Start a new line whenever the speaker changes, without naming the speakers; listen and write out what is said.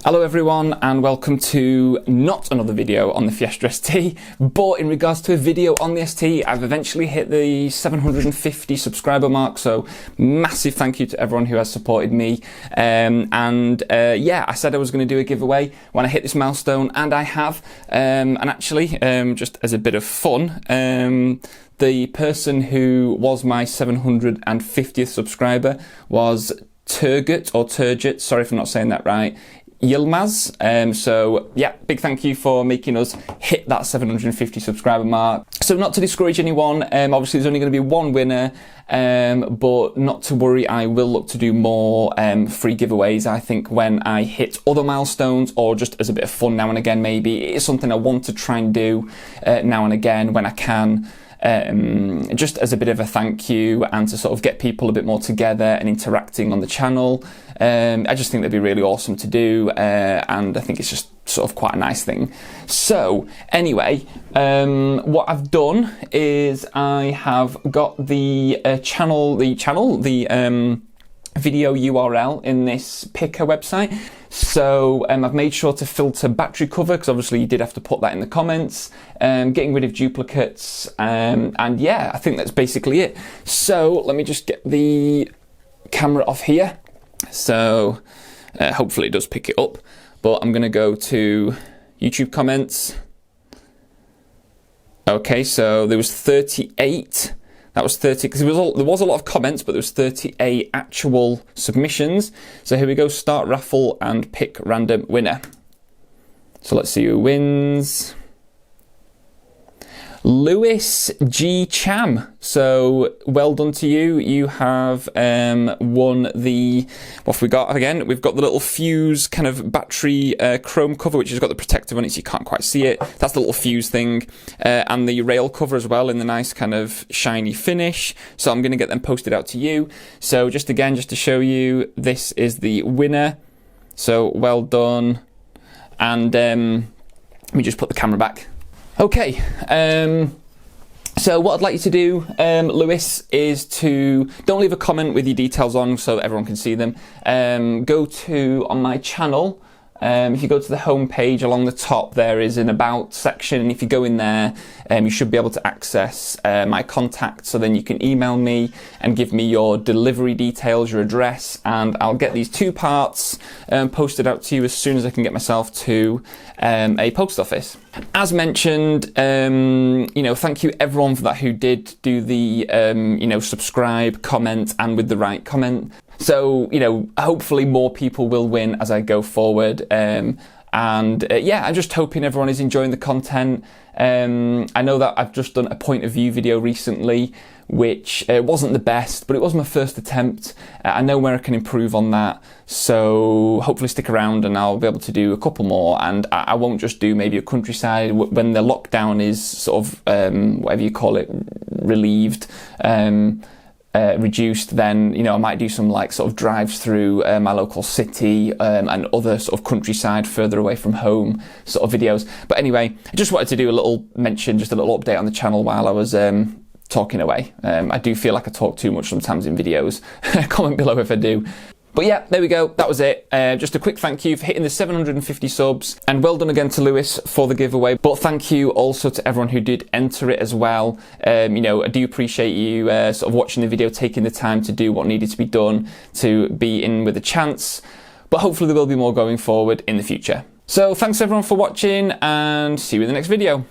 Hello everyone and welcome to not another video on the Fiesta ST, but in regards to a video on the ST, I've eventually hit the 750 subscriber mark, so massive thank you to everyone who has supported me. Yeah, I said I was going to do a giveaway when I hit this milestone, and I have. And actually, just as a bit of fun, the person who was my 750th subscriber was Turgut, sorry if I'm not saying that right, Yilmaz. So yeah, big thank you for making us hit that 750 subscriber mark. So not to discourage anyone, obviously there's only going to be one winner, but not to worry, I will look to do more free giveaways. I think when I hit other milestones, or just as a bit of fun now and again, maybe it's something I want to try and do now and again when I can. Just as a bit of a thank you and to sort of get people a bit more together and interacting on the channel. I just think that'd be really awesome to do, and I think it's just sort of quite a nice thing. So anyway, what I've done is I have got the video URL in this picker website. So I've made sure to filter battery cover, because obviously you did have to put that in the comments, getting rid of duplicates, and yeah, I think that's basically it. So let me just get the camera off here. So hopefully it does pick it up, but I'm going to go to YouTube comments. Okay, so there was 38. That was 30, because there was a lot of comments, but there was 38 actual submissions. So here we go, start raffle and pick random winner. So let's see who wins. Lewis G. Cham. So well done to you. You have won the, what have we got again? We've got the little fuse kind of battery chrome cover, which has got the protective on it so you can't quite see it. That's the little fuse thing. And the rail cover as well in the nice kind of shiny finish. So I'm going to get them posted out to you. So just to show you, this is the winner. So well done. And let me just put the camera back. Okay, so what I'd like you to do, Lewis, is to don't leave a comment with your details on so everyone can see them. Go to, on my channel, if you go to the home page, along the top there is an about section, and if you go in there, you should be able to access my contact, so then you can email me and give me your delivery details, your address, and I'll get these 2 parts posted out to you as soon as I can get myself to a post office. As mentioned, thank you everyone for that who did do the subscribe, comment, and with the right comment. So, hopefully more people will win as I go forward. Yeah, I'm just hoping everyone is enjoying the content. I know that I've just done a point of view video recently, which wasn't the best, but it was my first attempt. I know where I can improve on that. So hopefully stick around and I'll be able to do a couple more. And I won't just do maybe a countryside when the lockdown is sort of, whatever you call it, relieved. Reduced, then I might do some like sort of drives through my local city and other sort of countryside further away from home sort of videos. But anyway, I just wanted to do a little mention, just a little update on the channel while I was talking away. I do feel like I talk too much sometimes in videos. Comment below if I do. But yeah, there we go. That was it. Just a quick thank you for hitting the 750 subs, and well done again to Lewis for the giveaway. But thank you also to everyone who did enter it as well. I do appreciate you sort of watching the video, taking the time to do what needed to be done to be in with a chance. But hopefully there will be more going forward in the future. So thanks everyone for watching, and see you in the next video.